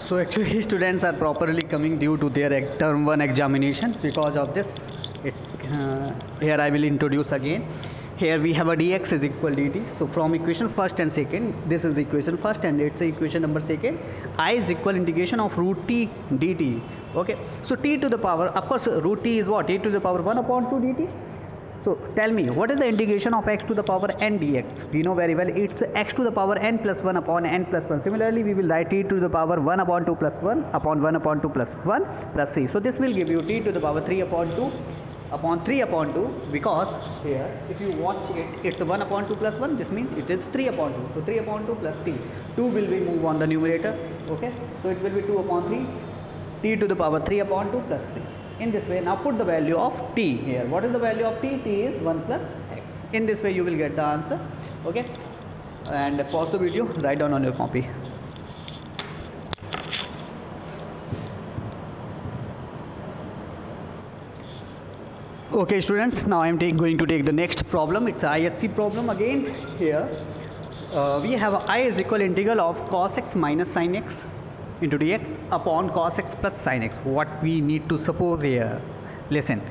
So actually students are properly coming due to their term 1 examination. Because of this, it's here I will introduce again. Here we have a dx is equal dt. So from equation first and second, this is the equation first and it's the equation number second. I is equal integration of root t dt. Okay, so t to the power, of course root t is what, t to the power 1 upon 2 dt. So tell me, what is the integration of x to the power n dx? We know very well it's x to the power n plus 1 upon n plus 1. Similarly, we will write t to the power 1 upon 2 plus 1 upon 1 upon 2 plus 1 plus c. So this will give you t to the power 3 upon 2 upon 3 upon 2, because here if you watch it, it's 1 upon 2 plus 1. This means it is 3 upon 2. So 3 upon 2 plus c. 2 will be moved on the numerator. Okay. So it will be 2 upon 3. T to the power 3 upon 2 plus c. In this way, now put the value of t here. What is the value of t? T is 1 plus x. In this way you will get the answer. Okay, and pause the video, write down on your copy. Okay students, now I am going to take the next problem. It's ISC problem again. Here we have I is equal integral of cos x minus sin x into dx upon cos x plus sin x. What we need to suppose here, listen,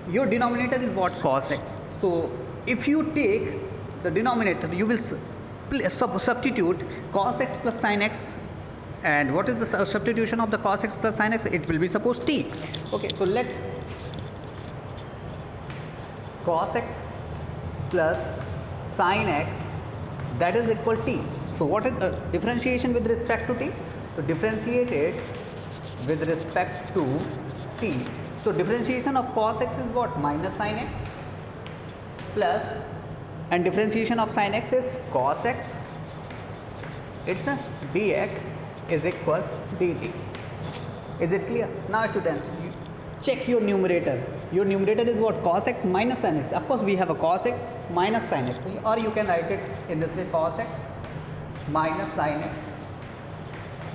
your denominator is what, cos x. So if you take the denominator, you will substitute cos x plus sin x. And what is the substitution of the cos x plus sin x? It will be suppose t. Okay, so let cos x plus sin x, that is equal t. So what is the differentiation with respect to t? So differentiate it with respect to t. So differentiation of cos x is what? Minus sin x, plus, and differentiation of sin x is cos x. It's a dx is equal dt. Is it clear? Now students, check your numerator. Your numerator is what? Cos x minus sin x. Of course we have a cos x minus sin x, or you can write it in this way: cos x minus sin x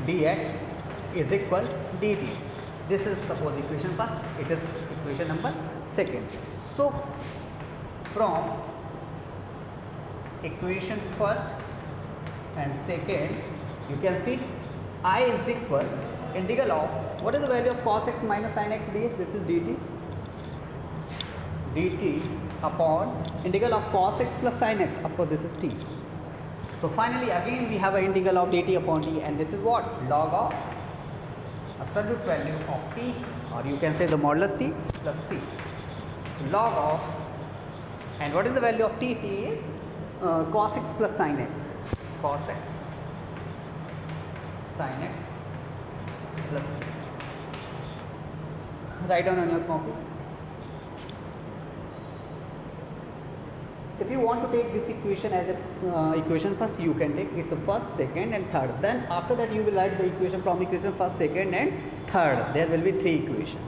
dx is equal dt. This is suppose equation first, it is equation number second. So from equation first and second, you can see I is equal integral of, what is the value of cos x minus sin x dx? This is dt upon integral of cos x plus sin x. Of course this is t. So finally again we have an integral of dt upon t, and this is what? Log of absolute value of t, or you can say the modulus t plus c. Log of, and what is the value of t? T is cos x plus sin x. Cos x sin x plus c. Write down on your copy. If you want to take this equation as a equation first, you can take it's a first, second and third. Then after that you will write the equation from equation first, second and third. There will be 3 equations.